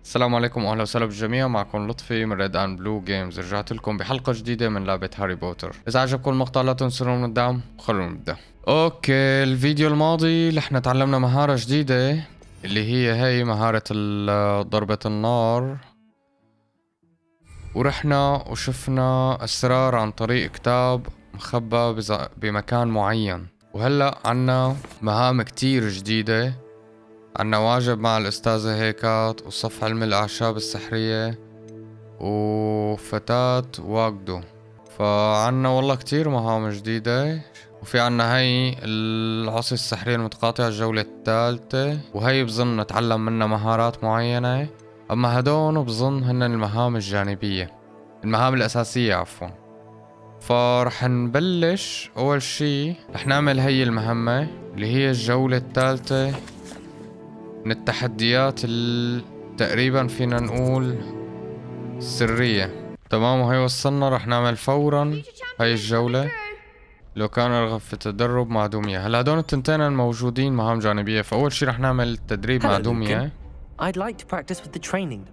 السلام عليكم واهلا وسهلا بالجميع. معكم لطفي من ريد اند بلو جيمز. رجعت لكم بحلقة جديدة من لعبة هاري بوتر. اذا عجبكم المقطع لا تنسوا من الدعم وخلونا نبدا. اوكي، الفيديو الماضي رح تعلمنا مهارة جديدة اللي هي مهارة ضربة النار، ورحنا وشفنا اسرار عن طريق كتاب مخبى بمكان معين. وهلا عنا مهام كتير جديدة. عنا واجب مع الأستاذة هيكات، وصف علم الأعشاب السحرية، وفتاة واجدو. فعنا والله كتير مهام جديدة. وفي عنا هاي العصي السحرية المتقاطعة الجولة الثالثة، وهي بظن نتعلم منها مهارات معينة. أما هدول بظن هن المهام الجانبية، المهام الأساسية عفوا. فرح نبلش. أول شي رح نعمل هي المهمة اللي هي الجولة الثالثة من التحديات تقريبا فينا نقول سرية. تمام، وهي وصلنا. رح نعمل فورا هاي الجولة. لو كان رغب في التدرب مع دمية. هلا هدول التنتين الموجودين مهام جانبية. فأول شي رح نعمل تدريب مع دمية. I'd like to practice with the training.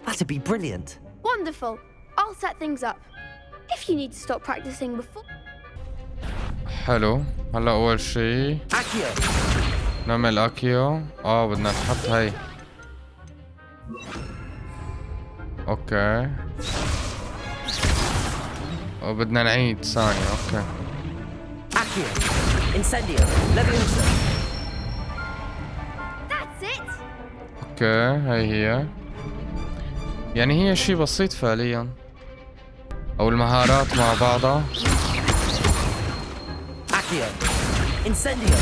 That'd be brilliant. Wonderful. I'll set things up. If you need to stop practicing before. حلو. هلا أول شي Accio. نعمل أكيو. بدنا نحط هاي. اوكي، وبدنا نعيد ثانية. اوكي. Accio. Incendio. Leviosa. That's it. اوكي، هاي هي. يعني هي شي بسيط فعليا، او المهارات مع بعضها. Accio. Incendio.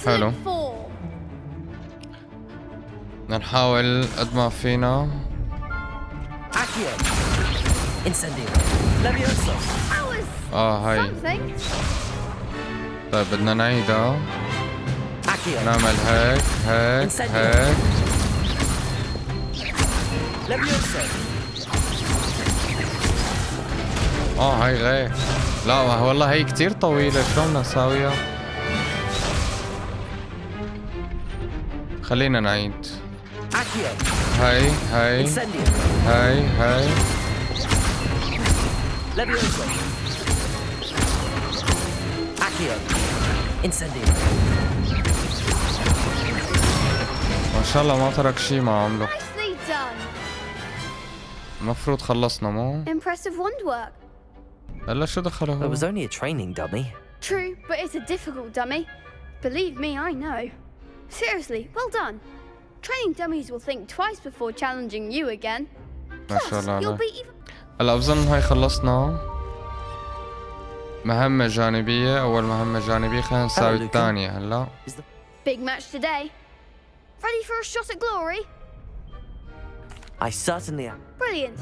حلو. Excellent form. بدنا نحاول قد ما فينا. Accio. Incendio. Leviosa. That was هاي. something. طيب بدنا نعيدها. Accio. نعمل هيك هيك هيك. Leviosa. هاي غير. لا والله هي كتير طويلة، شلون بدنا نساويها؟ خلينا نعيد. Accio. هاي Incendio. هاي. Leviosa. Accio. Incendio. ما شاء الله ما ترك شي ما عمله. Nicely done. المفروض خلصنا مو؟ Impressive wand work. هلا شو دخله It هو؟ was only a training dummy. True, but it's a difficult dummy. Believe me, I know. Seriously, well done. Training dummies will think twice before challenging you again. ما شاء Plus, الله you'll عليه. be even. هلا بظن هاي خلصنا مهمة جانبية. أول مهمة جانبية. خلينا نساوي Lucan. الثانية هلا. Big match today. Ready for a shot at glory? I certainly am. Brilliant.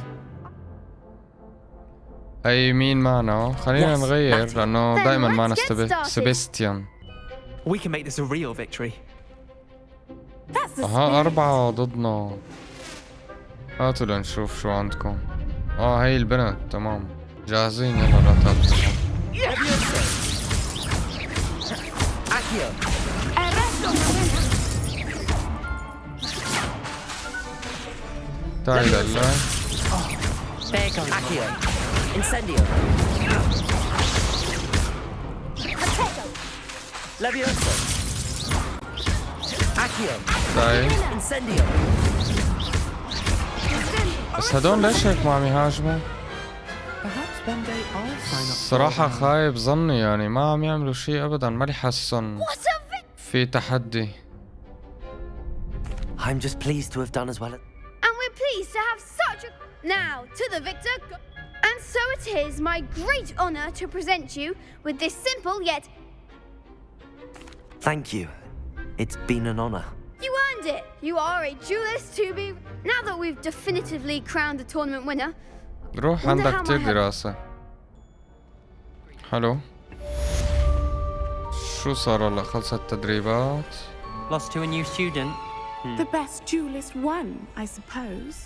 هي مين معنا؟ خلينا Yes, نغير that's it. لأنه Then دايما let's معنا get started. سبيستيان. We can make this a real victory. That's the 4 ضدنا. هاتوا لنشوف شو عندكم. هي البنت. تمام، جاهزين. يلا لا تابعوا. Leviosa. Accio. تعال هلا. Accio. Incendio. Leviosa. Accio. تعال. Incendio. بس هدول ليش هيك ما عم يهاجموا؟ Perhaps one day I'll sign up. صراحة خايب ظني، يعني ما عم يعملوا شي أبدا. ما لي حاسن What a victory! في تحدي. I'm just pleased to have done as well. And we're pleased to have such a. Now, to the victor. And so it is my great honor to present you with this simple yet. Thank you. It's been an honor. You earned it! You are a duelist to be. Now that we've definitively crowned the tournament winner. روح Wonder عندك how كتير my- دراسة. حلو. شو صار هلا؟ خلصت التدريبات. Lost to a new student. The best duelist won, I suppose.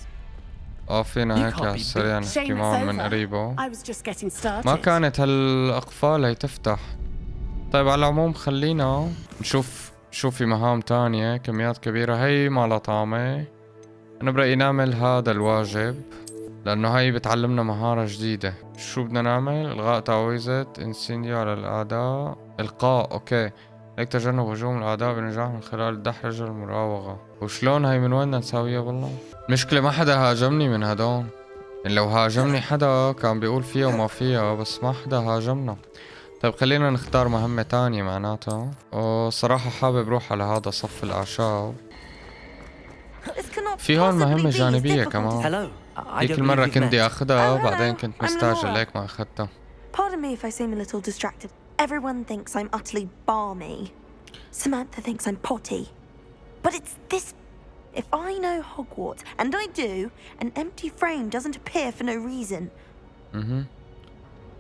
فينا You هيك can't على be السريع Shame نحكي it's معهم من over. قريبه. I was just getting started. ما كانت هالأقفال هي تفتح. طيب على العموم خلينا نشوف شوفي مهام تانية كميات كبيرة هي ما لها طعمة. أنا برأيي نعمل هذا الواجب لأنه هاي بتعلمنا مهارة جديدة. شو بدنا نعمل؟ إلغاء تعويذة انسينديو على الأعداء. إلقاء أوكي. هيك تجنب هجوم الأعداء بنجاح من خلال الدحرجة المراوغة. وشلون هاي من وين بدنا نساويها بالله؟ المشكلة ما حدا هاجمني من هدول. يعني لو هاجمني حدا كان بيقول فيها وما فيها، بس ما حدا هاجمنا. طيب خلينا نختار مهمة تانية معناتها. صراحة حابب روح على هذا صف الأعشاب. في هون مهمة جانبية كمان. Hello. I هيك don't المرة believe you've كنت met. بدي اخدها Oh, بعدين hello. كنت I'm مستعجل Laura. هيك ما اخدتها. Pardon me if I seem a little distracted. Everyone thinks I'm utterly balmy. Samantha thinks I'm potty. But it's this. If I know Hogwarts, and I do, an empty frame doesn't appear for no reason.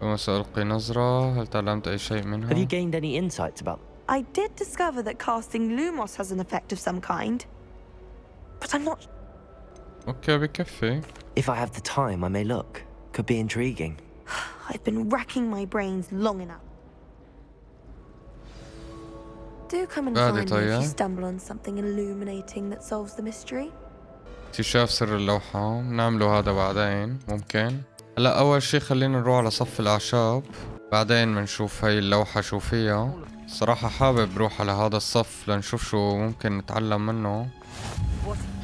وسألقي نظرة. هل تعلمت أي شيء Have you منها؟ gained any insights about? I did discover that casting Lumos has an effect of some kind. But I'm not. اوكي بكفي. If I have the time, I may look. Could be intriguing. I've been racking my brains long enough. Do come and بعد find me if طيب. you stumble on something illuminating that solves the mystery. اكتشاف سر اللوحة نعمله هذا بعدين ممكن. هلا أول شي خلينا نروح على صف الأعشاب، بعدين بنشوف هاي اللوحة شو فيها. صراحة حابب روح على هذا الصف لنشوف شو ممكن نتعلم منه.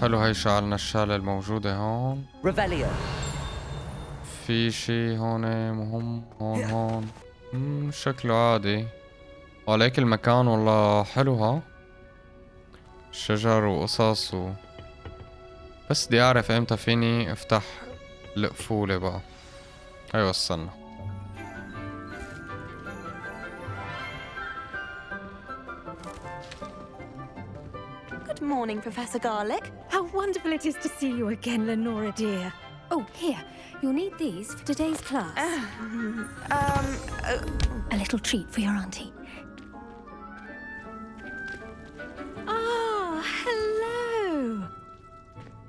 حلو هاي شعلنا الشالة الموجودة هون. Revelio. في شي هون مهم هون. شكله عادي. وعليك المكان والله حلو ها. شجر وقصص بس بدي اعرف امتى فيني افتح القفولة بقى. هاي وصلنا. Good morning, Professor Garlic. How wonderful it is to see you again, Lenora dear. Oh, here, you'll need these for today's class. A little treat for your auntie. Ah, hello.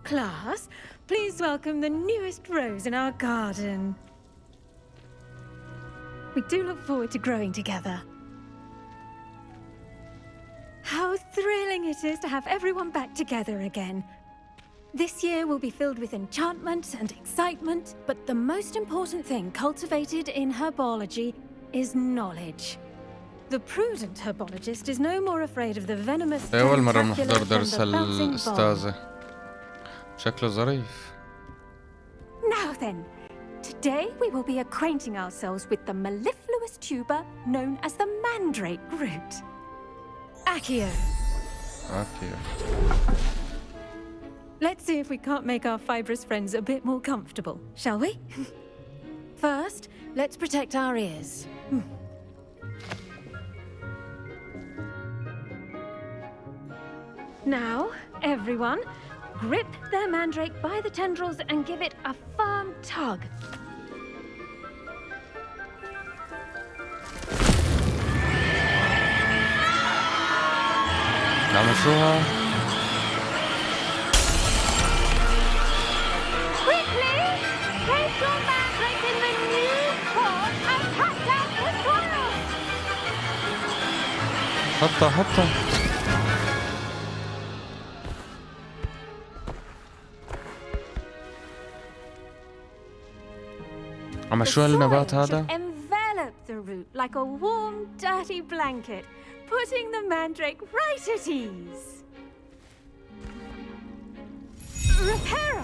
Class, please welcome the newest rose in our garden. We do look forward to growing together. How thrilling it is to have everyone back together again. This year will be filled with enchantment and excitement, but the most important thing cultivated in herbology is knowledge. The prudent herbologist is no more afraid of the venomous أول مرة tentacula بنحضر than درس the bouncing ball. الأستاذة. شكله ظريف. Now then, today we will be acquainting ourselves with the mellifluous tuber known as the mandrake root. Accio. اوكي. Let's see if we can't make our fibrous friends a bit more comfortable, shall we? First, let's protect our ears. Now, everyone, grip their mandrake by the tendrils and give it a firm tug. نعمل شوها. Quickly! Place your mandrake in the new pot and cut out the swirl! حطها. عم شو هالنبات هذا؟ Envelop the root like a warm, dirty blanket, putting the mandrake right at ease. Reparo!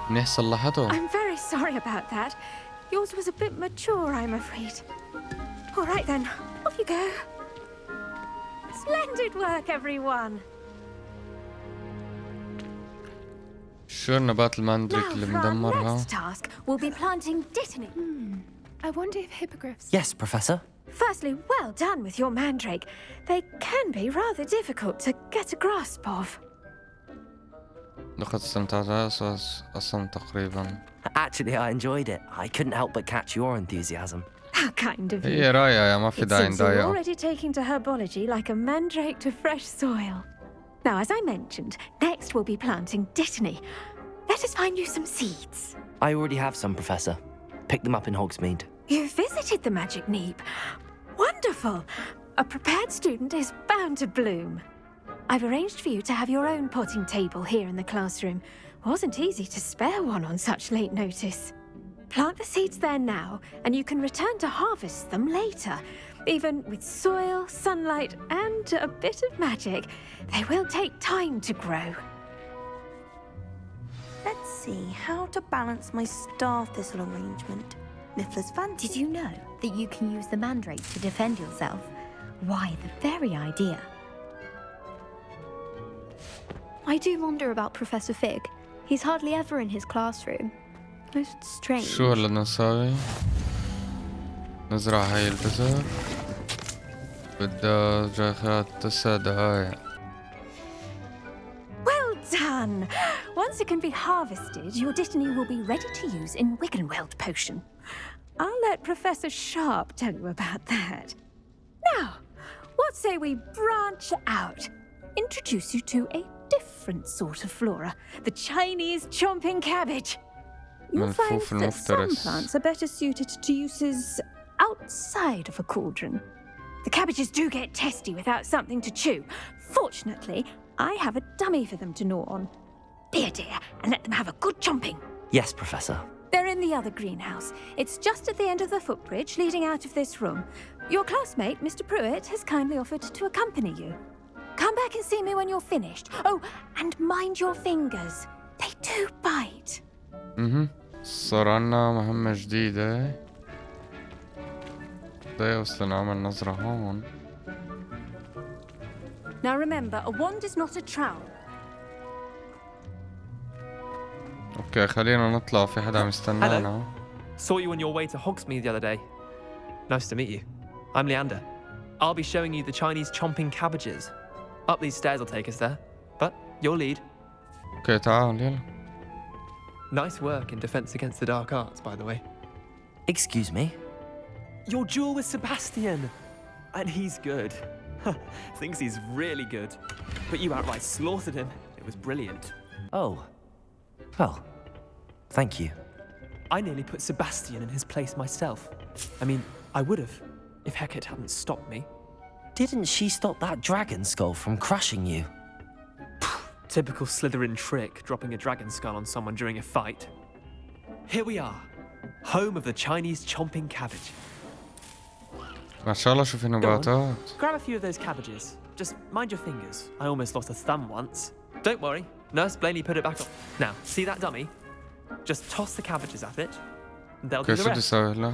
منيح صلحته. I'm very sorry about that. Yours was a bit mature, I'm afraid. All right then, off you go. Splendid work, everyone. شو النبات الماندريك Now اللي for our مدمرها؟ next task, we'll be planting dittany. I wonder if hippogriffs. Yes, Professor. Firstly, well done with your mandrake. They can be rather difficult to get a grasp of. لقد استمتعت أصلا تقريبا. Actually, I enjoyed it. I couldn't help but catch your enthusiasm. How kind of you. هي رايقة يا ما في It داعي seems you're نضايقها. already taking to herbology like a mandrake to fresh soil. Now, as I mentioned, next we'll be planting dittany. Let us find you some seeds. I already have some, Professor. Picked them up in Hogsmeade. You visited the magic neep. Wonderful! A prepared student is bound to bloom. I've arranged for you to have your own potting table here in the classroom. Wasn't easy to spare one on such late notice. Plant the seeds there now, and you can return to harvest them later. Even with soil, sunlight, and a bit of magic, they will take time to grow. Let's see how to balance my star thistle arrangement. Mifflin's fancy. Did you know that you can use the mandrake to defend yourself? Why, the very idea. I do wonder about Professor Fig. He's hardly ever in his classroom. Most strange. شو هلا بدنا نساوي؟ نزرع هاي البذر. بدها جاي 9 دقايق. Well done! Once it can be harvested, your Dittany will be ready to use in Wiggenweld potion. I'll let Professor Sharp tell you about that. Now, what say we branch out? Introduce you to a different sort of flora, the Chinese chomping cabbage. You'll find that some plants are better suited to uses outside of a cauldron. The cabbages do get testy without something to chew. Fortunately, I have a dummy for them to gnaw on. Be a dear and let them have a good chomping. Yes, Professor. They're in the other greenhouse. It's just at the end of the footbridge leading out of this room. Your classmate, Mr. Pruitt, has kindly offered to accompany you. Come back and see me when you're finished. Oh, and mind your fingers. They do bite. صار عنا مهمة جديدة. بدي أوصل نعمل نظرة هون. Now remember, a wand is not a trowel. اوكي خلينا نطلع، في حدا عم يستنانا. Saw you on your way to Hogsmeade the other day. Nice to meet you. I'm Leander. I'll be showing you the Chinese chomping cabbages. Up these stairs will take us there. But your lead. اوكي تعال يلا. Nice work in defense against the dark arts, by the way. Excuse me? Your duel with Sebastian. And he's good. Thinks he's really good. But you outright slaughtered him. It was brilliant. Oh. Well, thank you. I nearly put Sebastian in his place myself. I mean, I would have, if Hecate hadn't stopped me. Didn't she stop that dragon skull from crushing you? Typical Slytherin trick, dropping a dragon skull on someone during a fight. Here we are, home of the Chinese chomping cabbage. ما شاء الله شو في نباتات. Grab a few of those cabbages. Just mind your fingers. I almost lost a thumb once. Don't worry, Nurse Blaney put it back on. Now, see that dummy? Just toss the cabbages at it, and they'll do the شو بدي rest. اسوي هلا؟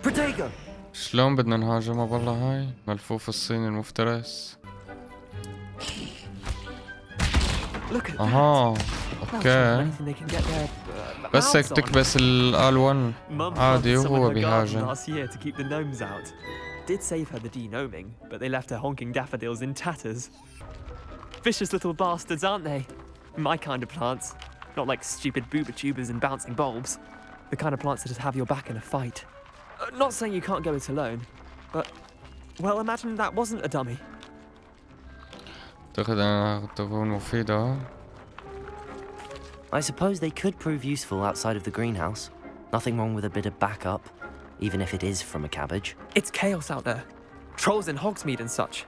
Protego! شلون بدنا نهاجمها بالله هاي؟ ملفوف الصيني المفترس. Look at اها اوكي. anything they can get their بس هيك mouths on. تكبس الالوان Mum عادي planted some in وهو her garden بيهاجم. last year to keep the gnomes out. Did save her the de-gnoming, but they left her honking daffodils in tatters. Vicious little bastards, aren't they? My kind of plants. Not like stupid booba tubers and bouncing bulbs. The kind of plants that just have your back in a fight. Not saying you can't go it alone, but, well, imagine that wasn't a dummy. أعتقد أنها تكون مفيدة. I suppose they could prove useful outside of the greenhouse. Nothing wrong with a bit of backup, even if it is from a cabbage. It's chaos out there. Trolls in Hogsmeade and such.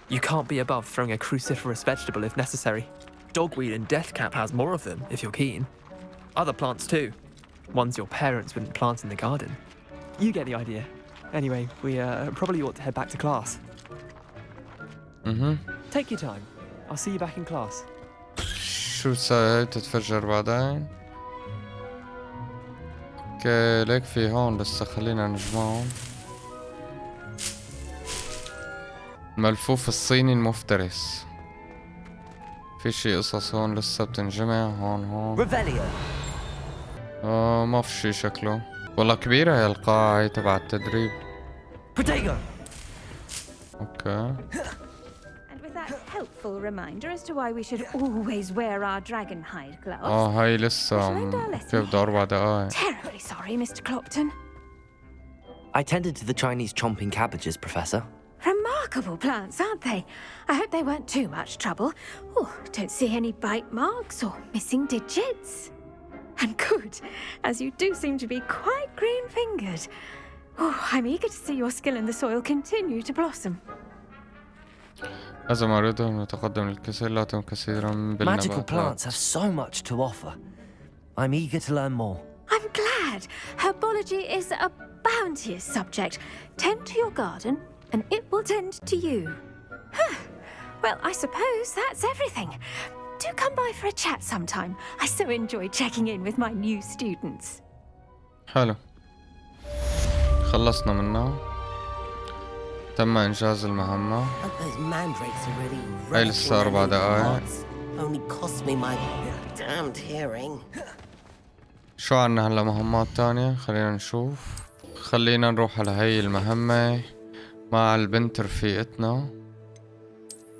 You can't be above throwing a cruciferous vegetable if necessary. Dogweed and deathcap has more of them, if you're keen. Other plants too. Ones your parents wouldn't plant in the garden. You get the idea. Anyway, we probably ought to head back to class. Take your time. I'll see you back in class. شو تسوي؟ تتفجر بعدين؟ اوكي ليك في هون لسه خلينا نجمعهم. الملفوف الصيني المفترس. في شي قصص هون لسه بتنجمع هون. Revelio. ما في شي شكله. والله كبيرة هي القاعة هي تبع التدريب. Protego. اوكي. And with that helpful reminder as to why we should always wear our dragon hide gloves. هاي لسه كيف بدها 4 دقايق. Terribly sorry, Mr. Clopton. I tended to the Chinese chomping cabbages, Professor. Remarkable plants, aren't they? I hope they weren't too much trouble. Oh, don't see any bite marks or missing digits. And good, as you do seem to be quite green-fingered. Oh, I'm eager to see your skill in the soil continue to blossom. هذا ما أريده أن يتقدم للكثير لا تم كثيرا Magical بالنباتات. plants have so much to offer. I'm eager to learn more. I'm glad. Herbology is a bounteous subject. Tend to your garden, and it will tend to you. Well, I suppose that's everything. Do come by for a chat sometime. I so enjoy checking in with my new students. حلو. خلصنا منه. تم إنجاز المهمة. هاي لسه 4 دقايق. شو عنا هلا مهمات تانية؟ خلينا نشوف. خلينا نروح على هاي المهمة مع البنت رفيقتنا.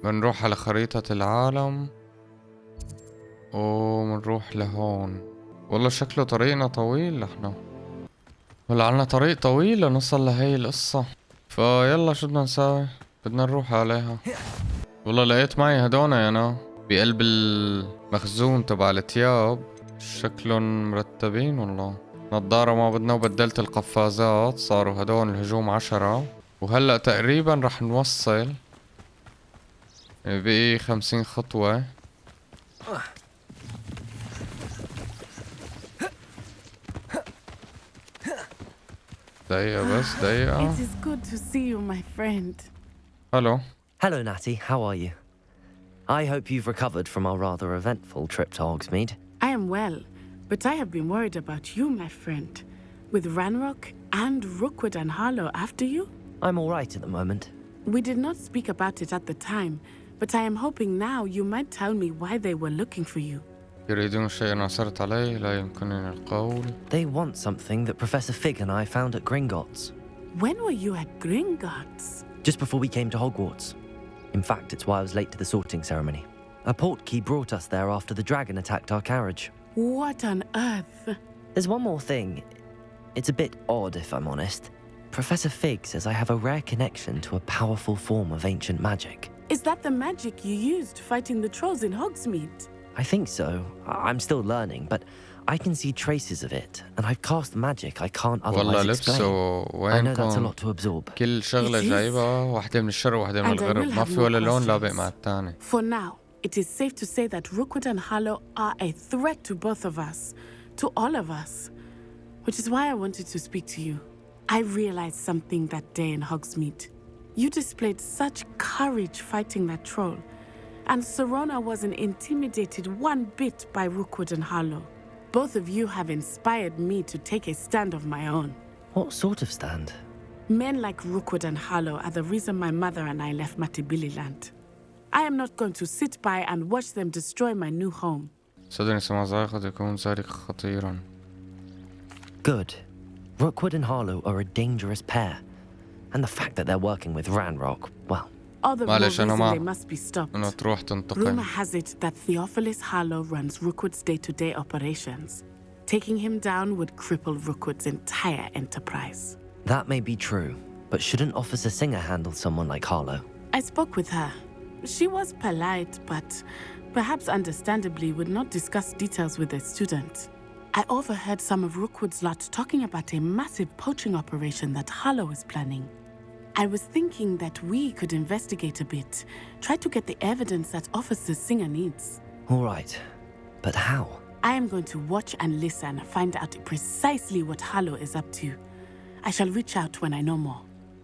بنروح على خريطة العالم وبنروح لهون. والله شكله طريقنا طويل نحنا. ولا عنا طريق طويل لنوصل لهي القصة. فيلا شو بدنا نساوي؟ بدنا نروح عليها. والله لقيت معي هدونا أنا بقلب المخزون تبع التياب. شكلهم مرتبين والله. نظارة ما بدنا وبدلت القفازات صاروا هدول الهجوم 10. وهلأ تقريبا رح نوصل بقي 50 خطوة. دقيقة بس دقيقة. It is good to see you, my friend. Hello. Hello, Natty. How are you? I hope you've recovered from our rather eventful trip to Hogsmeade. I am well, but I have been worried about you, my friend. With Ranrock and Rookwood and Harlow after you? I'm all right at the moment. We did not speak about it at the time, but I am hoping now you might tell me why they were looking for you. يريدون شيئا عثرت عليه لا يمكنني القول. They want something that Professor Fig and I found at Gringotts. When were you at Gringotts? Just before we came to Hogwarts. In fact, it's why I was late to the sorting ceremony. A portkey brought us there after the dragon attacked our carriage. What on earth? There's one more thing. It's a bit odd, if I'm honest. Professor Fig says I have a rare connection to a powerful form of ancient magic. Is that the magic you used fighting the trolls in Hogsmeade? I think so. I'm still learning, but I can see traces of it, and I've cast magic I can't otherwise explain. I know that's a lot to absorb. كل شغلة جايبة واحدة من الشرق وواحدة من الغرب. ما في ولا لون لابق مع الثاني. For now, it is safe to say that Rookwood and Harlow are a threat to both of us, to all of us, which is why I wanted to speak to you. I realized something that day in Hogsmeade. You displayed such courage fighting that troll, and Serona wasn't intimidated one bit by Rookwood and Harlow. Both of you have inspired me to take a stand of my own. What sort of stand? Men like Rookwood and Harlow are the reason my mother and I left Matibili land. I am not going to sit by and watch them destroy my new home. صدقني سمع قد يكون ذلك خطيرا. Good. Rookwood and Harlow are a dangerous pair. And the fact that they're working with Ranrock, well... All the more reason they must be stopped. Rumor has it that Theophilus Harlow runs Rookwood's day-to-day operations. Taking him down would cripple Rookwood's entire enterprise. That may be true, but shouldn't Officer Singer handle someone like Harlow? I spoke with her. She was polite, but perhaps understandably would not discuss details with a student. I overheard some of Rookwood's lot talking about a massive poaching operation that Harlow is planning. I was thinking that we could investigate a bit, try to get the evidence that Officer Singer needs. All right, but how? I am going to watch and listen, find out precisely what Harlow is up to. I shall reach out when I know more.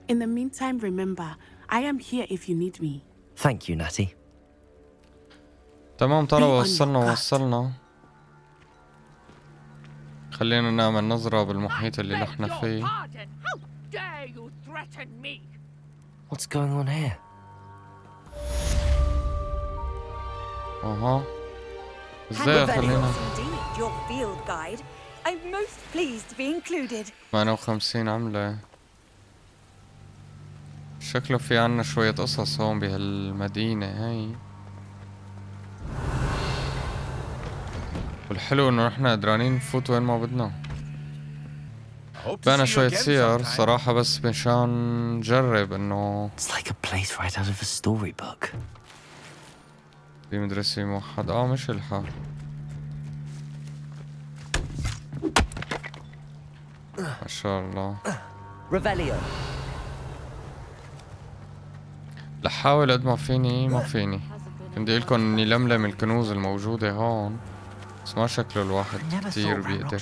In the meantime, remember, I am here if you need me. Thank you, Natty. تمام ترى وصلنا. خلينا نعمل نظرة بالمحيط اللي نحن فيه. What's going on here? ازاي خلينا your field guide. I'm most pleased to be included. 58 عملة. شكله في عنا شوية قصص هون بهالمدينة هاي. والحلو انه نحن قدرانين نفوت وين ما بدنا. بقنا شوية سير صراحة بس مشان نجرب انه It's like a place right out of a storybook. دي مدرسة موحد مش الحال. ما شاء الله. ريفيليو. لحاول قد ما فيني ما فيني. كنت بدي لكم اني لملم الكنوز الموجودة هون، بس ما شكله الواحد كتير بيقدر.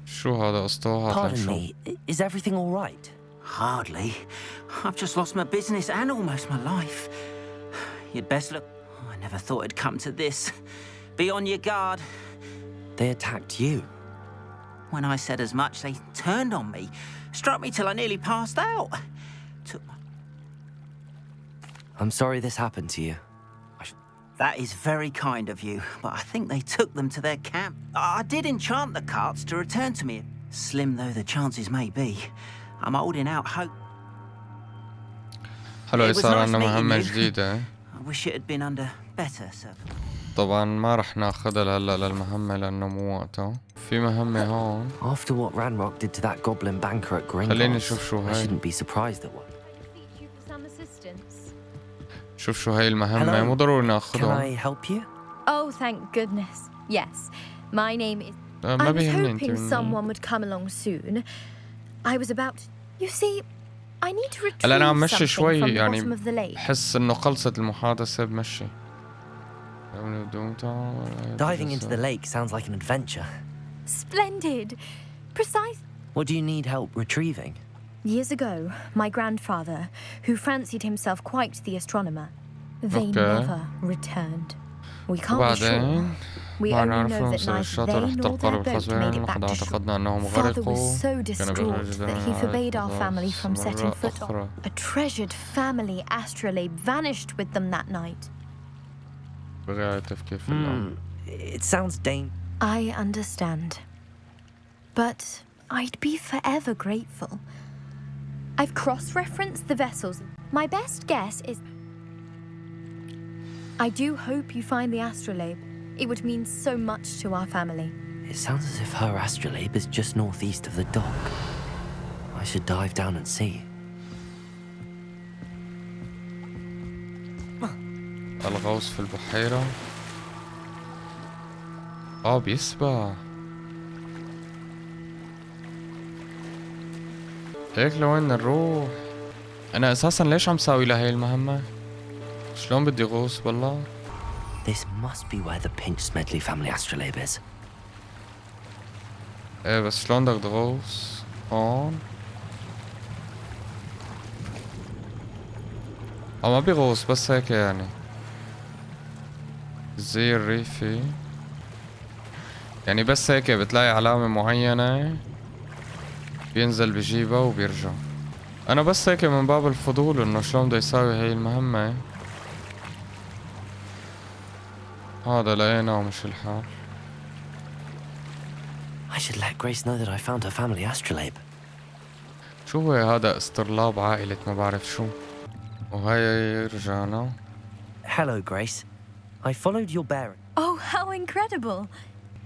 شو هذا اسطوها؟ هات لنشوف. Is everything all right? Hardly. I've just lost my business and almost my life. You'd best look. I never thought it'd come to this. Be on your guard. They attacked you. When I said as much, they turned on me, struck me till I nearly passed out. Took my... I'm sorry this happened to you. That is very kind of you, but I think they took them to their camp. I did enchant the carts to return to me, slim though the chances may be. I'm holding out hope. حلو صار عنا مهمة جديدة. I wish it had been under better circumstances. طبعا ما رح ناخذها هلا للمهمة لأنه مو وقتها. في مهمة هون. After what Ranrock did to that goblin banker at Gringotts, خليني نشوف شو هاي. I shouldn't be surprised at what. شوف شو هاي المهمة، مو ضروري ناخذها. Can I help you? Oh, thank goodness. Yes. My name is... ما I was بيهمني hoping someone would come along soon. I was about... You see, I need to retrieve هلا أنا عم something مشي شوي from the يعني bottom of the lake. بحس إنه خلصت المحادثة بمشي. Diving into the lake sounds like an adventure. Splendid. Precise. What do you need help retrieving? Years ago, my grandfather, who fancied himself quite the astronomer, they never returned. We can't be sure. We only know that neither they nor their boat made it back to shore. Father was so distraught that he forbade our family from setting foot on. A treasured family astrolabe vanished with them that night. It sounds I understand. But I'd be forever grateful. I've cross-referenced the vessels. My best guess is... I do hope you find the astrolabe. It would mean so much to our family. It sounds as if her astrolabe is just northeast of the dock. I should dive down and see. الغوص في البحيرة. بيسبح. هيك لوين نروح؟ أنا أساساً ليش عم ساوي لهي المهمة؟ شلون بدي غوص بالله؟ This must be where the Pinch Smedley family astrolabe is. إيه بس شلون بدك تغوص؟ هون؟ ما بيغوص بس هيك يعني. زي الريفي. يعني بس هيك بتلاقي علامة معينة بينزل بجيبها وبيرجع. انا بس هيك من باب الفضول انه شلون بده يساوي هاي المهمة. هذا لقينا ومش الحال. I should let Grace know that I found her family astrolabe. شو هو هذا استرلاب عائلة ما بعرف شو. وهي رجعنا. Hello Grace. I followed your bearing. Oh, how incredible.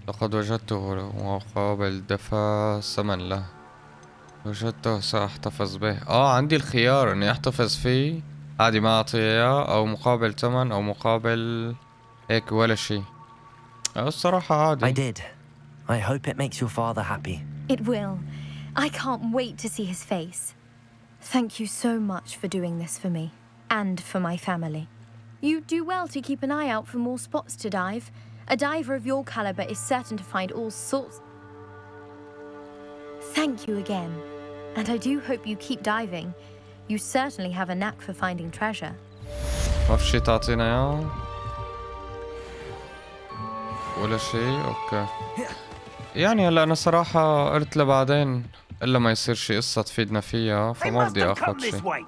لقد وجدته مقابل دفع ثمن له. وجدته سأحتفظ به. عندي الخيار اني احتفظ فيه عادي ما اعطيه اياه او مقابل ثمن او مقابل هيك ولا شيء. الصراحة عادي. I did. I hope it makes your father happy. It will. I can't wait to see his face. Thank you so much for doing this for me and for my family. You do well to keep an eye out for more spots to dive. A diver of your caliber is certain to find all sorts. Thank you again. And I do hope you keep diving. You certainly have a knack for finding treasure. ما في شي تعطينا اياه؟ ولا شي؟ اوكي. يعني هلا انا صراحة قلت لبعدين الا ما يصير شي قصة تفيدنا فيها فما بدي اخذ شي.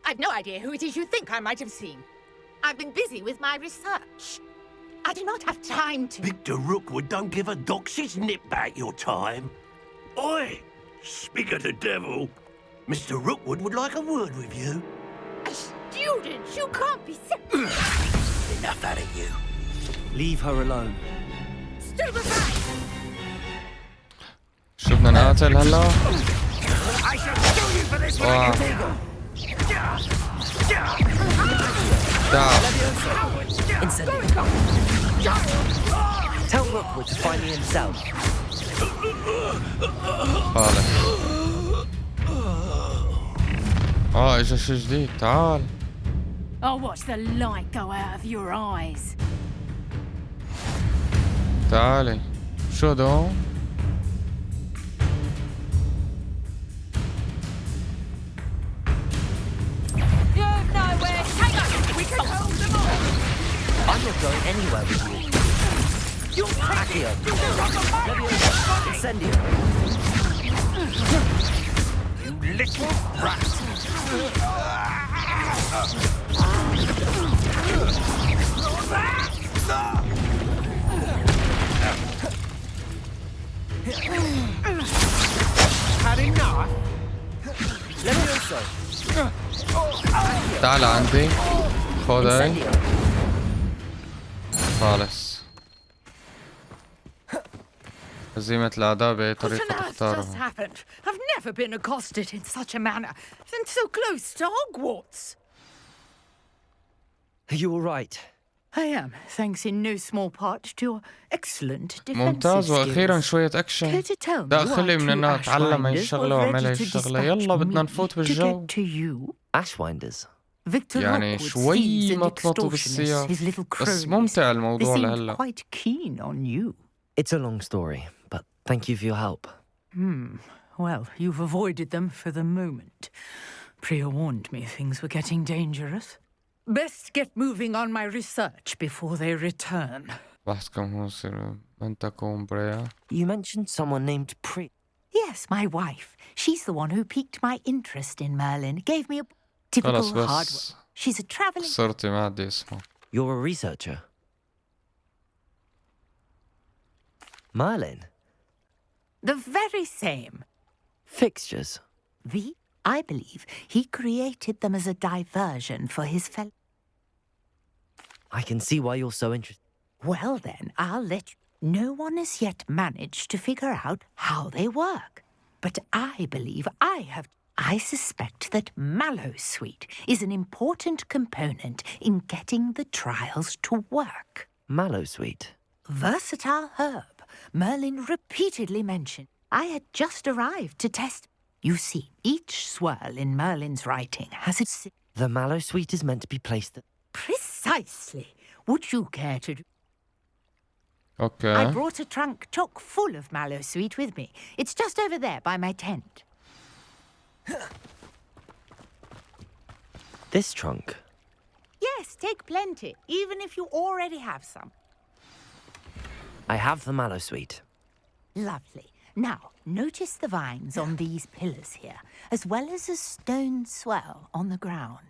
I've no idea who it is you think I might have seen. I've been busy with my research. I do not have time to... Victor Rookwood don't give a doxy's nip back your time. Oi! Speak of the devil. Mr. Rookwood would like a word with you. A student? You can't be serious. Enough out of you. Leave her alone. Stay aside! شو بدنا نقاتل هلا؟ I shall kill you for this one. تعال. Tell Rookwood to find me himself. خالص. اجا شي جديد. تعال. I'll watch the light go out of your eyes. تعالي. شو دو؟ You've nowhere to take us. We can hold them all. I'm not going anywhere with you. Accio. Incendio. You little brat! Had enough? Levioso. تعال عندي. خذ هاي. خالص. هزيمة الأعداء بأي طريقة تختارها. I've never been accosted in such a manner, and so close to Hogwarts. Are you all right? I am, thanks in no small part to your excellent defensive ممتاز وأخيرا شوية أكشن. داخلي من إنها أتعلم هاي الشغلة وأعمل هاي الشغلة. يلا بدنا نفوت بالجو. Ashwinders. يعني شوي مطلطوا بالسياق بس ممتع الموضوع لهلا. Quite keen on you. It's a long story, but thank you for your help. Well, you've avoided them for the moment. Priya warned me things were getting dangerous. Best get moving on my research before they return. You mentioned someone named Priya. Yes, my wife. She's the one who piqued my interest in Merlin. Gave me a typical hard work. She's a traveling... You're a researcher? Merlin? The very same. Fixtures? I believe he created them as a diversion for his fellow... I can see why you're so interested. Well then, I'll let you... No one has yet managed to figure out how they work. But I believe I suspect that Mallowsweet is an important component in getting the trials to work. Mallowsweet? Versatile herb. Merlin repeatedly mentioned. I had just arrived to test. You see, each swirl in Merlin's writing has its... The Mallowsweet is meant to be placed... Precisely. Would you care to... Okay. I brought a trunk chock full of Mallowsweet with me. It's just over there by my tent. This trunk? Yes, take plenty, even if you already have some. I have the Mallowsweet. Lovely. Now, notice the vines on these pillars here, as well as a stone swell on the ground.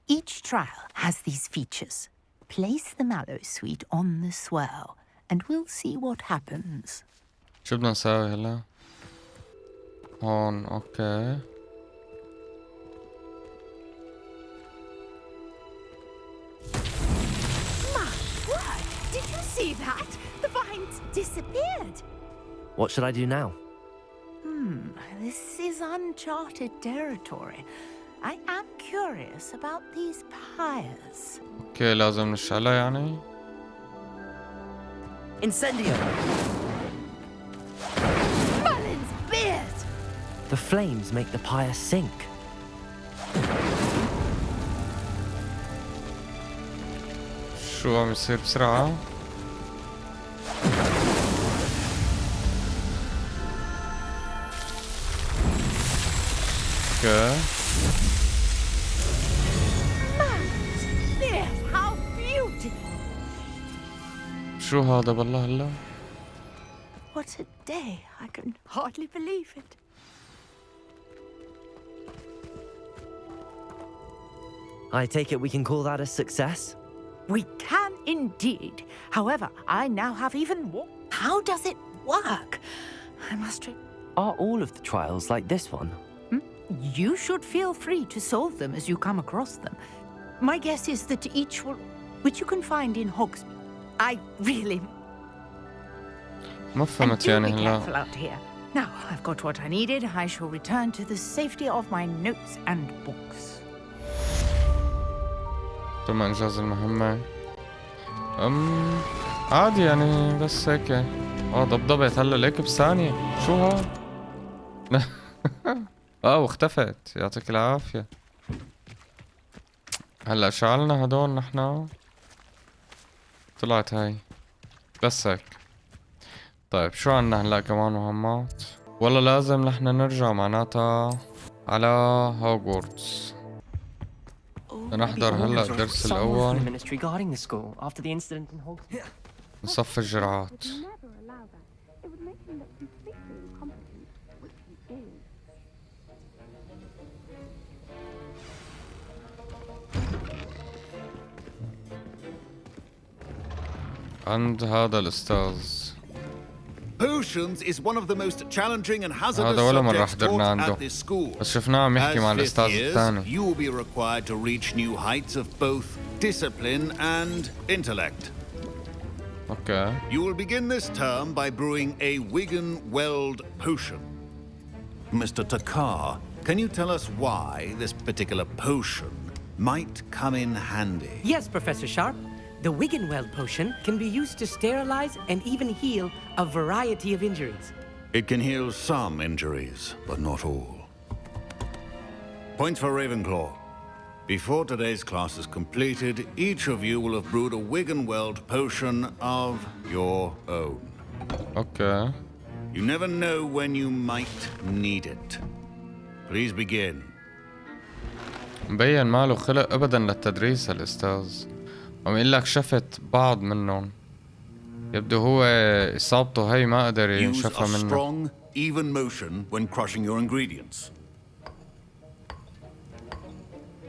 Each trial has these features. Place the Mallowsweet on the swell, and we'll see what happens. شو بدنا نساوي هلا؟ هون اوكي. My word! Did you see that? The vines disappeared. What should I do now? This is uncharted territory. I am curious about these pyres. اوكي لازم نشعلها يعني. Incendio! Merlin's beard! The flames make the pyre sink. شو عم يصير بسرعة؟ اوكي. How beautiful! شو هذا بالله هلا؟ What a day! I can hardly believe it. I take it we can call that a success? We can indeed. However, I now have even more. How does it work? I must... Are all of the trials like this one? You should feel free to solve them as you come across them. My guess is that each will... which you can find in Hogsmeade. I really... ما فهمت يعني هلا. careful out here. Now, I've got what I needed. I shall return to the safety of my notes and books. تم إنجاز المهمة. عادي يعني بس هيك ضبضبت هلا ليك بثانية. شو هاد؟ واختفت. يعطيك العافية. هلا شعلنا هدول نحنا. طلعت هاي بس هيك. طيب شو عنا هلا كمان مهمات؟ والله لازم نحنا نرجع معناتها على هوجورتس. نحضر هلا الدرس الأول. نصف الجرعات. عند هذا الأستاذ. Potions is one of the most challenging and hazardous هذا ولا مرة subjects حضرنا taught عنده. at this school. بس شفناه عم يحكي مع الأستاذ الثاني. You will be required to reach new heights of both discipline and intellect. Okay. You will begin this term by brewing a Wigan-Weld potion. Mr. Takar, can you tell us why this particular potion might come in handy? Yes, Professor Sharp. The Wigan-Weld potion can be used to sterilize and even heal a variety of injuries. It can heal some injuries, but not all. Points for Ravenclaw. Before today's class is completed, each of you will have brewed a Wigan-Weld potion of your own. Okay. You never know when you might need it. Please begin. مبين ماله خلق ابدا للتدريس هالاستاذ. عم يقول لك شفت بعض منهم. يبدو هو اصابته هي ما قدر ينشفها منه. Use a strong, even motion when crushing your ingredients.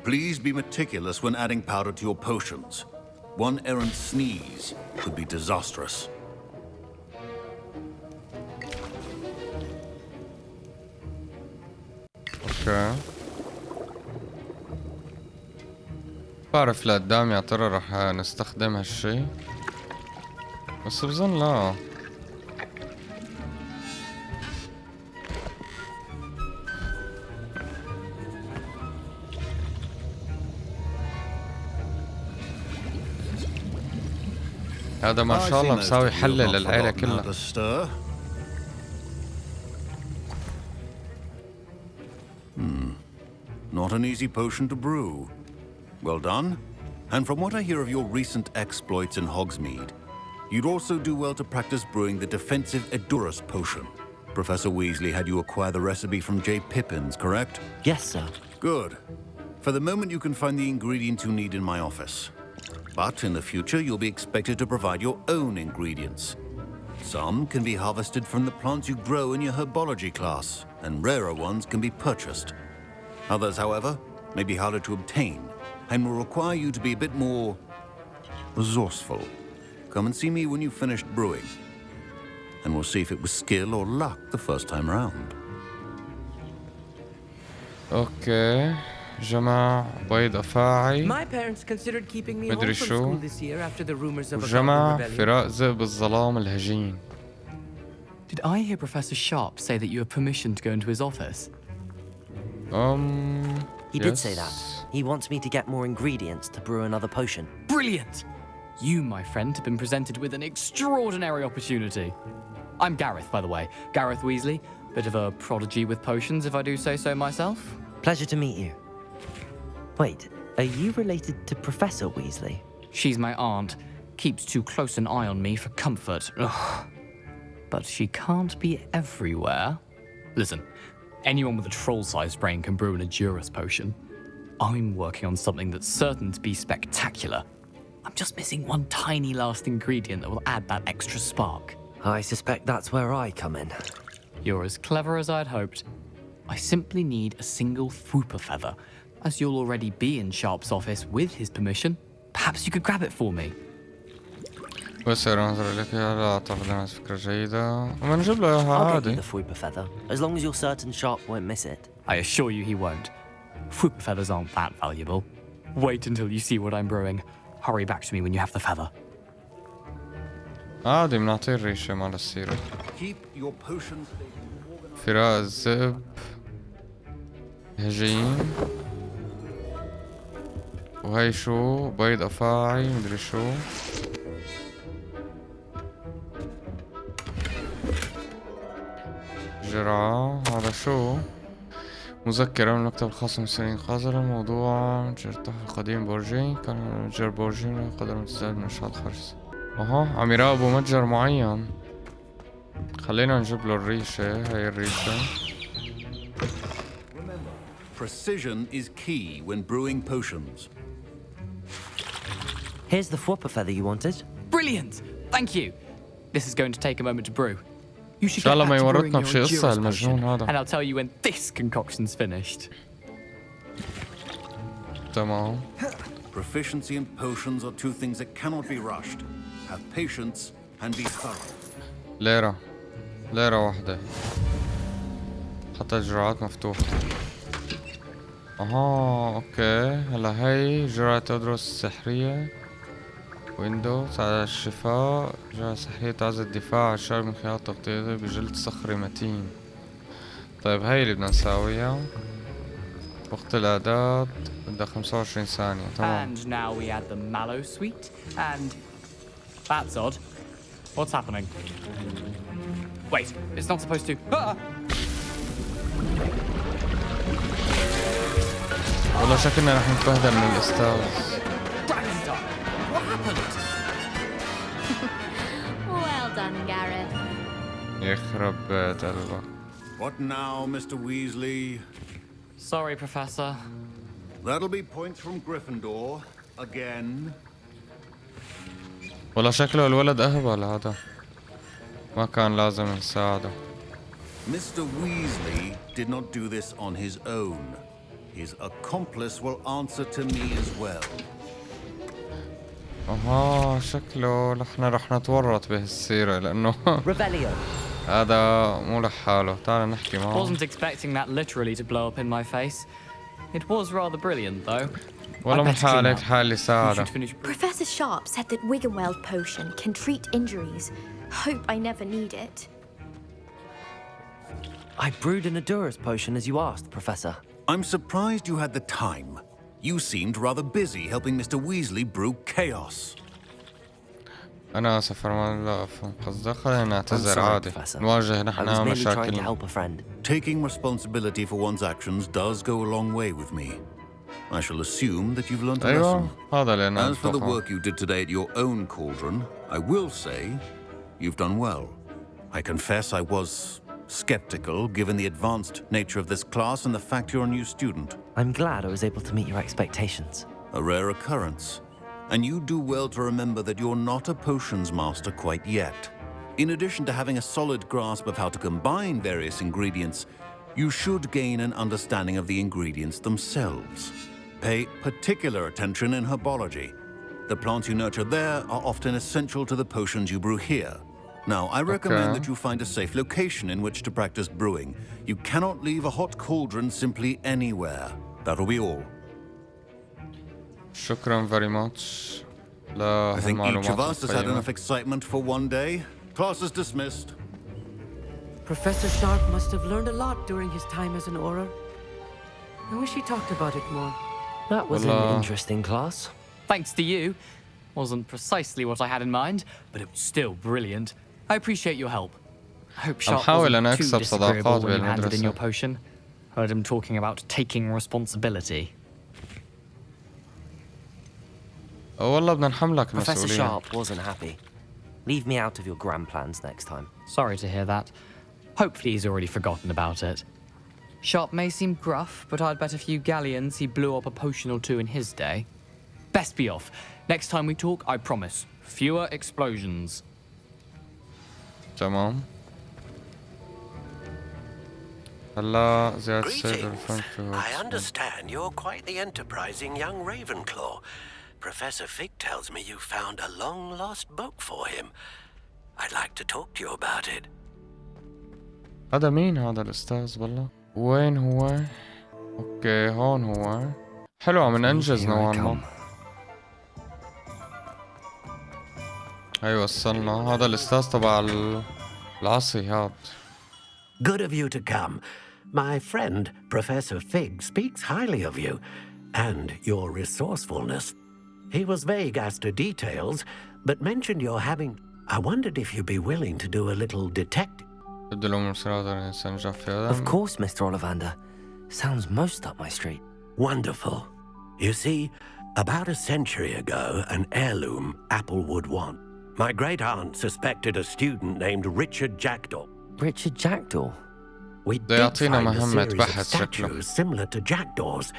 Please be meticulous when adding powder to your potions. One errant sneeze could be disastrous. اوكي. بعرف لقدام يا ترى رح نستخدم هالشي، بس بظن لا. هذا ما شاء الله مساوي حلة للعيلة كلها. Not an easy potion to brew. Well done. And from what I hear of your recent exploits in Hogsmeade, you'd also do well to practice brewing the defensive Edurus potion. Professor Weasley had you acquire the recipe from J. Pippin's, correct? Yes, sir. Good. For the moment, you can find the ingredients you need in my office. But in the future, you'll be expected to provide your own ingredients. Some can be harvested from the plants you grow in your herbology class, and rarer ones can be purchased. Others, however, may be harder to obtain and will require you to be a bit more resourceful. Come and see me when you've finished brewing, and we'll see if it was skill or luck the first time round. Okay. جمع بيض أفاعي. My parents considered keeping me home مدري from شو. school this year after the rumors of a وجمع rebellion. فراء ذئب الظلام الهجين. Did I hear Professor Sharp say that you have permission to go into his office? He did say that. He wants me to get more ingredients to brew another potion. Brilliant! You, my friend, have been presented with an extraordinary opportunity. I'm Gareth, by the way. Gareth Weasley. Bit of a prodigy with potions, if I do say so myself. Pleasure to meet you. Wait, are you related to Professor Weasley? She's my aunt. Keeps too close an eye on me for comfort. Ugh. But she can't be everywhere. Listen, anyone with a troll-sized brain can brew an Edurus potion. I'm working on something that's certain to be spectacular. I'm just missing one tiny last ingredient that will add that extra spark. I suspect that's where I come in. You're as clever as I'd hoped. I simply need a single Fwooper feather. As you'll already be in Sharp's office with his permission, perhaps you could grab it for me. وسير انظر لك لا اعتقد انها فكرة جيدة. وما نجيب له اياها I'll get عادي. you the Fwooper feather, as long as you're certain Sharp won't miss it. I assure you he won't. Fwooper feathers aren't that valuable. Wait until you see what I'm brewing. Hurry back to me when you have the feather. عادي بنعطيه الريشة مال السيرة. Keep your potions. فراء الذئب هجين. وهي شو بيض أفاعي مدري شو. جرعة. هذا شو؟ مذكرة من المكتب الخاص بمسؤولين قذرة. الموضوع جرتح القديم بورجي، كان متجر بورجي قدر متزايد من إشعاع خارج. عم يراقبوا متجر معين. خلينا نجيب له الريشة. هاي الريشة. Precision is key when brewing potions. Here's the flopper feather you wanted. Brilliant! Thank you. This is going to take a moment to brew. You should إن شاء get الله ما back to brewing يورطنا your بشي قصة endurance المجنون potion, هذا. and I'll tell you when this concoction's finished. تمام. Proficiency in potions are two things that cannot be rushed. Have patience and be thorough. ليرة واحدة. حتى الجرعات مفتوحة. اوكي. هلا هي جرعة تدرس السحرية. ويندو تعزز الشفاء. جرعة سحرية تعزز الدفاع على الشعب من خلال تغطيته بجلد صخري متين. طيب هي اللي بدنا نساويها. وقت الإعداد بدها 25 ثانية. تمام. And now we add the mallow sweet, and that's odd. What's happening? Wait, it's not supposed to. والله شكلنا رح نتبهدل من الأستاذ. What happened? Well done, Gareth. يخرب بيت قلبك. What now, Mr. Weasley? Sorry, Professor. That'll be points from Gryffindor again. والله شكله الولد أهبل هذا. ما كان لازم نساعده. Mr. Weasley did not do this on his own. His accomplice will answer to me as well. شكله نحن رح نتورط بهالسيرة لأنه هذا مو لحاله. تعال نحكي معه. Wasn't expecting that literally to blow up in my face. It was rather brilliant though. والله من حق عليك الحال اللي ساعده. Professor Sharp said that Wiggenweld potion can treat injuries. Hope I never need it. I brewed an Endurance potion as you asked, Professor. I'm surprised you had the time. You seemed rather busy helping Mr. Weasley brew chaos. أنا آسف ما أفهم قصدك. خلينا نعتذر عادي. نواجه نحن مشاكلنا. Taking responsibility for one's actions does go a long way with me. I shall assume that you've learned a lesson. As for the work you did today at your own cauldron, I will say you've done well. I confess I was skeptical given the advanced nature of this class and the fact you're a new student. I'm glad I was able to meet your expectations. A rare occurrence. And you do well to remember that you're not a potions master quite yet. In addition to having a solid grasp of how to combine various ingredients, you should gain an understanding of the ingredients themselves. Pay particular attention in herbology. The plants you nurture there are often essential to the potions you brew here. Now, I recommend that you find a safe location in which to practice brewing. You cannot leave a hot cauldron simply anywhere. That'll be all. شكرا very much. I think each of us has had enough excitement for one day. Class is dismissed. Professor Sharp must have learned a lot during his time as an Auror. I wish he talked about it more. That was an interesting class. Thanks to you. Wasn't precisely what I had in mind, but it was still brilliant. I appreciate your help. I hope Sharp wasn't too disagreeable when you handed in your potion. Heard him talking about taking responsibility. والله بدنا نحملك Professor المسؤولية. Sharp wasn't happy. Leave me out of your grand plans next time. Sorry to hear that. Hopefully he's already forgotten about it. Sharp may seem gruff, but I'd bet a few galleons he blew up a potion or two in his day. Best be off. Next time we talk, I promise, fewer explosions. تمام. هلا زيادة السيد I understand you're quite the enterprising young Ravenclaw. Professor Fig tells me you found a long-lost book for him. I'd like to talk to you about it. هذا مين هذا الأستاذ بالله؟ وين هو؟ أوكي هون هو. حلو عم ننجز نوعا ما. أيوة وصلنا. هذا الأستاذ تبع العصي هاد. Good of you to come. My friend, Professor Fig, speaks highly of you and your resourcefulness. He was vague as to details, but mentioned your having... I wondered if you'd be willing to do a little detective. Of course, Mr. Ollivander. Sounds most up my street. Wonderful. You see, about a century ago, an heirloom applewood won. My great-aunt suspected a student named Richard Jackdaw. Richard Jackdaw? We did find a series of statues similar to jackdaws.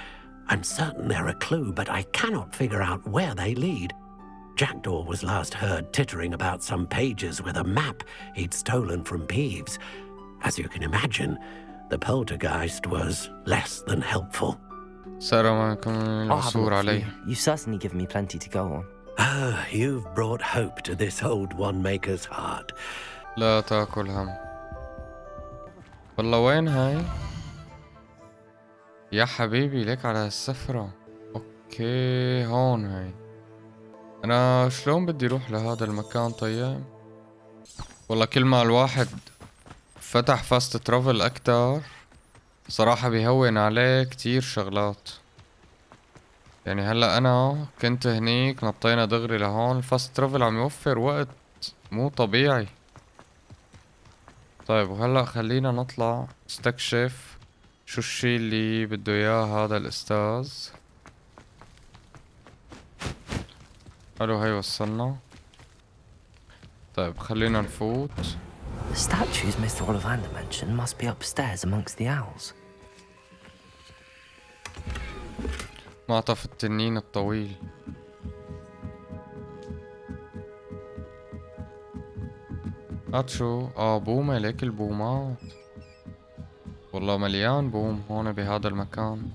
I'm certain they're a clue, but I cannot figure out where they lead. Jackdaw was last heard tittering about some pages with a map he'd stolen from Peeves. As you can imagine, the poltergeist was less than helpful. You've certainly given me plenty to go on. Ah, you've brought hope to this old one-maker's heart. لا تاكل هم. والله وين هاي؟ يا حبيبي ليك على السفرة. اوكي هون هاي. انا شلون بدي اروح لهذا المكان طيب؟ والله كل ما الواحد فتح فاست ترافل اكتر صراحة بيهون عليه كتير شغلات. يعني هلا انا كنت هنيك نطينا دغري لهون. الفاست ترافل عم يوفر وقت مو طبيعي. طيب وهلا خلينا نطلع نستكشف شو الشي اللي بده اياه هذا الاستاذ. حلو هي وصلنا. طيب خلينا نفوت. The statues Mr. Ollivander mentioned must be upstairs amongst the owls. معطف التنين الطويل. هاد شو؟ بومة ليك البومات. والله مليان بوم هون بهذا المكان.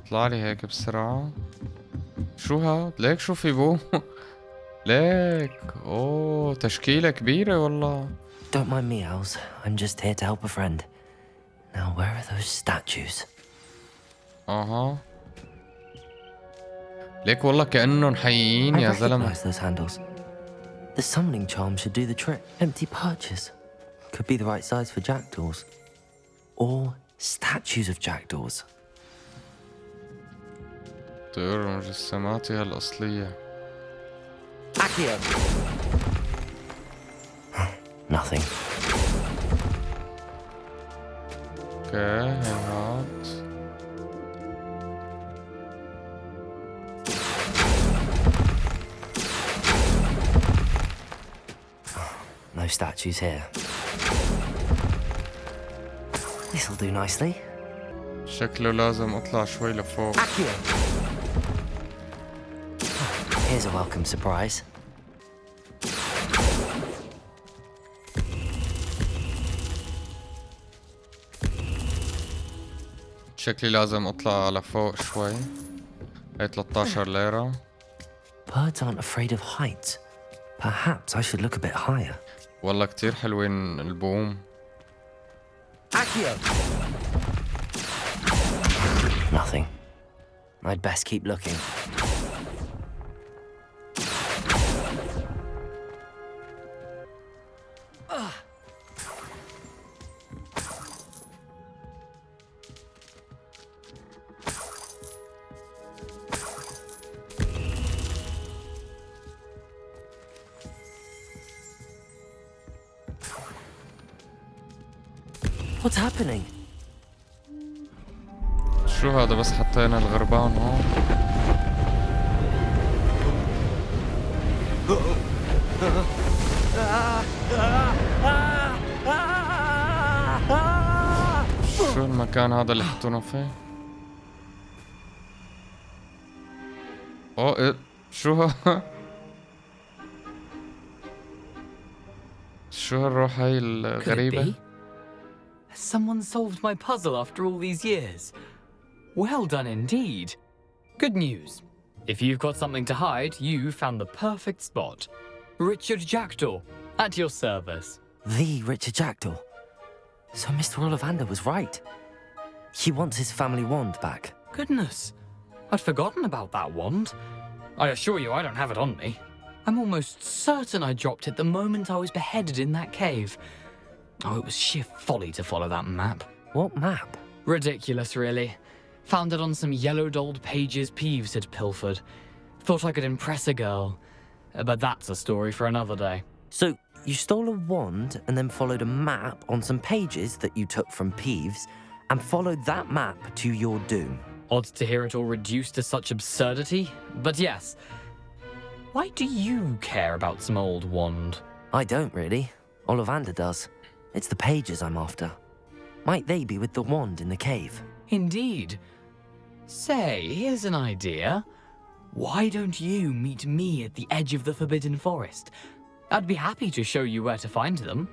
اطلعلي هيك بسرعة. شو هاد؟ ليك شو في بوم؟ ليك اوه تشكيلة كبيرة والله. Don't mind me, owls. I'm just here to help a friend. Now where are those statues? ليك والله كأنهم حقيقيين يا زلمة. I recognize those handles. The summoning charm should do the trick. Empty perches. Could be the right size for jackdaws. Or statues of jackdaws. طيور مجسماتها الأصلية. Nothing. Okay, hang on. No statues here. This'll do nicely. شكله لازم أطلع شوي لفوق. Here's a welcome surprise. شكلي لازم أطلع لفوق شوي. هي 13 ليرة. Birds aren't afraid of heights. Perhaps I should look a bit higher. والله كتير حلوين البوم. Nothing. I'd best keep looking. What's happening? شو هذا بس حطينا الغربان هون. شو المكان هذا اللي حطونا فيه؟ شو شو هالروح هاي الغريبة؟ Has someone solved my puzzle after all these years? Well done indeed. Good news. If you've got something to hide, you found the perfect spot. Richard Jackdaw, at your service. The Richard Jackdaw. So Mr. Ollivander was right. He wants his family wand back. Goodness, I'd forgotten about that wand. I assure you I don't have it on me. I'm almost certain I dropped it the moment I was beheaded in that cave. Oh, it was sheer folly to follow that map. What map? Ridiculous, really. Found it on some yellowed old pages Peeves had pilfered. Thought I could impress a girl. But that's a story for another day. So, You stole a wand and then followed a map on some pages that you took from Peeves and followed that map to your doom. Odd to hear it all reduced to such absurdity, but yes. Why do you care about some old wand? I don't really. Ollivander does. It's the pages I'm after. Might they be with the wand in the cave? Indeed. Say, here's an idea. Why don't you meet me at the edge of the Forbidden Forest? I'd be happy to show you where to find them.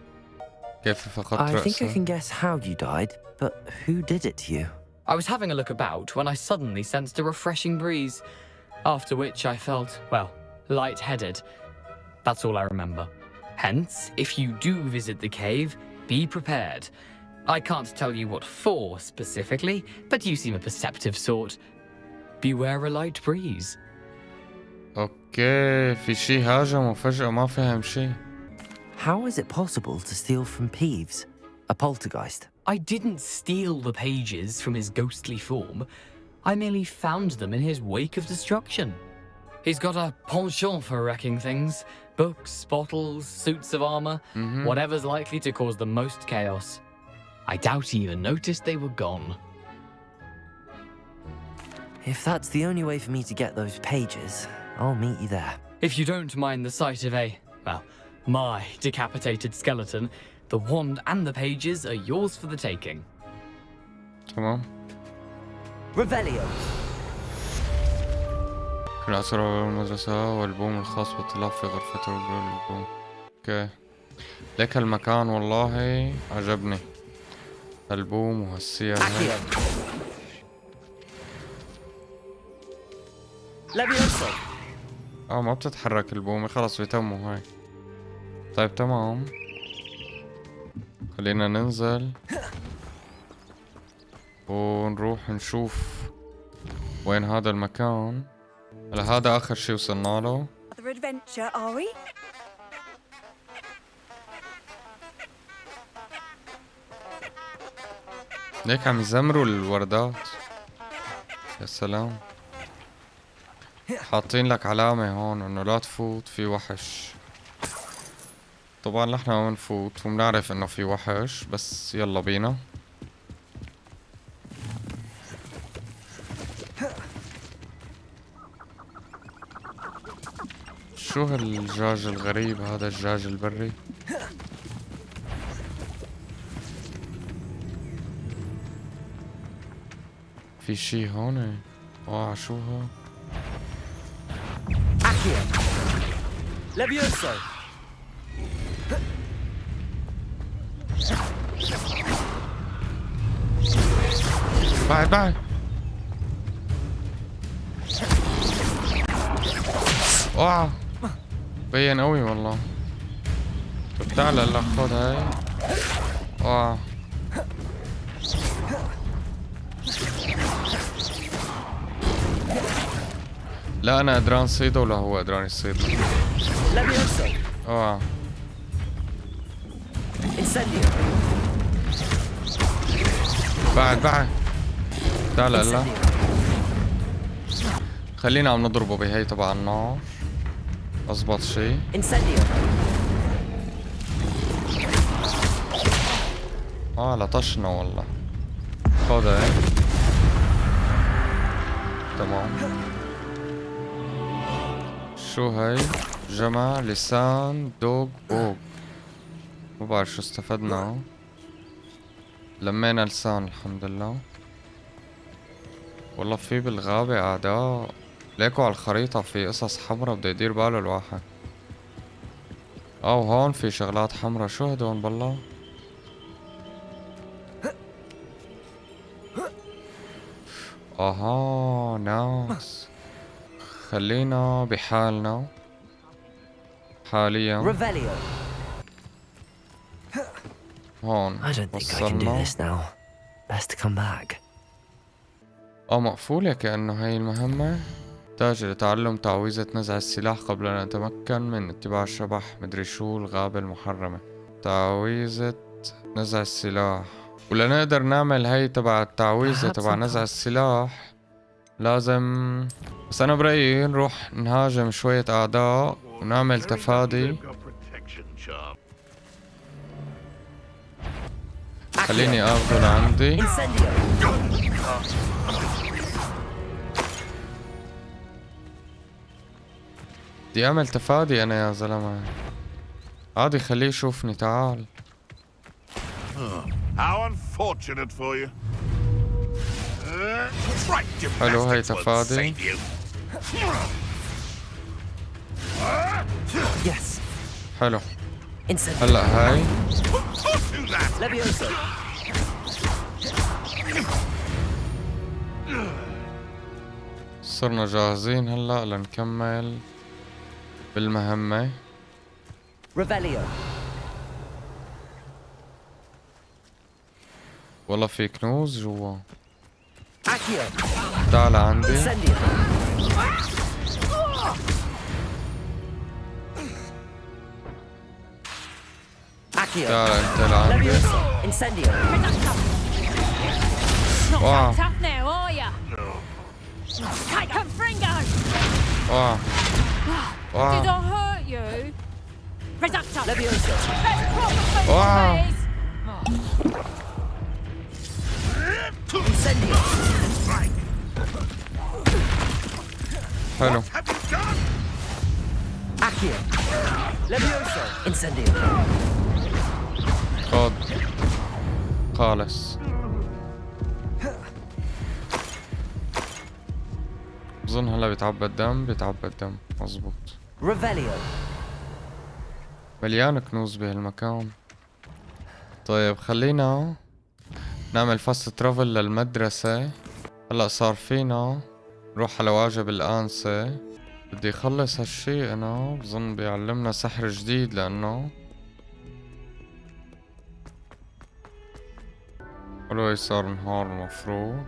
I think I can guess how you died, but who did it to you? I was having a look about when I suddenly sensed a refreshing breeze, after which I felt, well, lightheaded. That's all I remember. Hence, if you do visit the cave, be prepared. I can't tell you what for specifically, but you seem a perceptive sort. Beware a light breeze. اوكي في شي هاجم وفجأة ما فهم شي. How is it possible to steal from Peeves, a poltergeist? I didn't steal the pages from his ghostly form. I merely found them in his wake of destruction. He's got a penchant for wrecking things. Books, bottles, suits of armor, whatever's likely to cause the most chaos. I doubt he even noticed they were gone. If that's the only way for me to get those pages, I'll meet you there. If you don't mind the sight of my decapitated skeleton, the wand and the pages are yours for the taking. تمام. Revelio. كل أسرار المدرسة والبوم الخاص بالطلاب في غرفته البوم. اوكي. لك المكان والله عجبني. البوم وهالسيارة. ما بتتحرك البومة خلص بيتموا هاي. طيب تمام. خلينا ننزل ونروح نشوف وين هذا المكان. هلا هذا آخر شي وصلنا له. ليك عم يزمروا الوردات. يا سلام. حاطين لك علامة هون انه لا تفوت في وحش. طبعا نحن ما بنفوت وبنعرف انه في وحش بس يلا بينا. شو هالدجاج الغريب هذا الدجاج البري؟ في شي هون. شو هو؟ Levioso. بعد بين قوي والله. طب تعال هلا خذ هاي. لا انا قدران صيده ولا هو قدران يصيده؟ بعد تعال هلا. خلينا عم نضربه بهي تبع النار. اضبط شي. لطشنا والله. خذ هاي. تمام. شو هاي؟ جمع لسان دوغ بوغ. ما بعرف شو استفدنا. لمينا لسان الحمد لله. والله في بالغابة أعداء. ليكوا على الخريطة في قصص حمرا بده يدير باله الواحد. وهون في شغلات حمرا. شو هدول بالله؟ ناس. خلينا بحالنا حاليا. هون وصلنا. مقفولة كأنه هاي المهمة. تحتاج لتعلم تعويذة نزع السلاح قبل أن نتمكن من اتباع الشبح مدري شو الغابة المحرمة. تعويذة نزع السلاح. ولنقدر نعمل هاي تبع التعويذة تبع نزع السلاح لازم. بس أنا برأيي نروح نهاجم شوية أعداء ونعمل تفادي خليني اخذه لعندي. بدي اعمل تفادي انا يا زلمة. عادي خليه يشوفني. تعال. حلو هاي تفادي. حلو. هلا هاي صرنا جاهزين هلا لنكمل بالمهمة. والله في كنوز جوا. تعال عندي. تعال انت لعندي. واو واو واو واو. حلو. خد خالص. بظن هلا بيتعبى الدم. بيتعبى الدم مظبوط. مليان كنوز بهالمكان. طيب خلينا نعمل فاست ترافل للمدرسة. هلا صار فينا نروح على واجب الآنسة. بدي اخلص هالشي انا. بظن بيعلمنا سحر جديد لانه ولو صار نهار المفروض.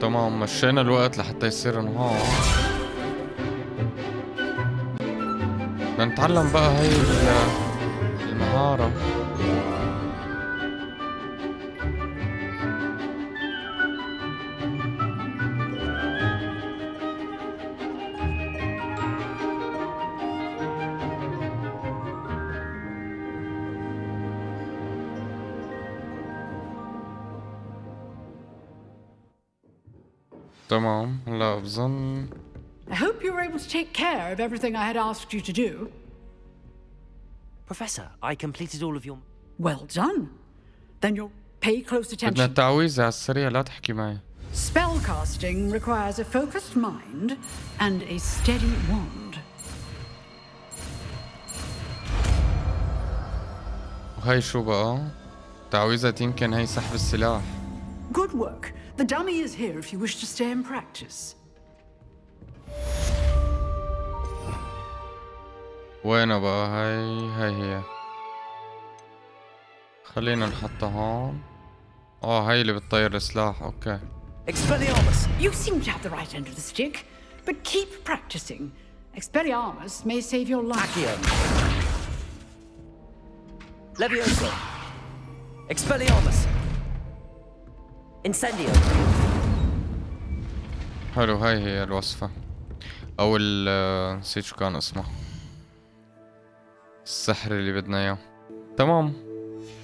تمام مشينا الوقت لحتى يصير نهار. بدنا نتعلم بقى هاي المهارة. تمام هلا بظن. I hope you were able to take care of everything I had asked you to do. Professor, I completed all of your... Well done. Then you'll pay close بدنا attention. التعويذة على السريع. لا تحكي معي. Spellcasting requires a focused mind and a steady wand. وهي شو بقى؟ تعويذة يمكن هي سحب السلاح. Good work. The dummy is here if you wish to stay and practice. وين بقى هاي هي. خلينا نحطها هون. هاي اللي بتطير السلاح. اوكي. Expelliarmus! You seem to have the right end of the stick, but keep practicing. Expelliarmus may save your life. Levioso! Expelliarmus! Incendio! حلو هاي هي الوصفة. او نسيت شو كان اسمه. السحر اللي بدنا اياه. تمام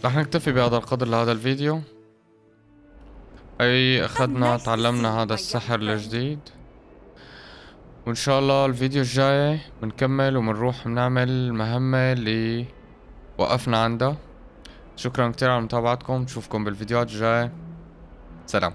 رح نكتفي بهذا القدر لهذا الفيديو. هي اخذنا تعلمنا هذا السحر الجديد. وان شاء الله الفيديو الجاي بنكمل وبنروح بنعمل المهمة اللي وقفنا عندها. شكرا كتير على متابعتكم. نشوفكم بالفيديوهات الجاية. سلام.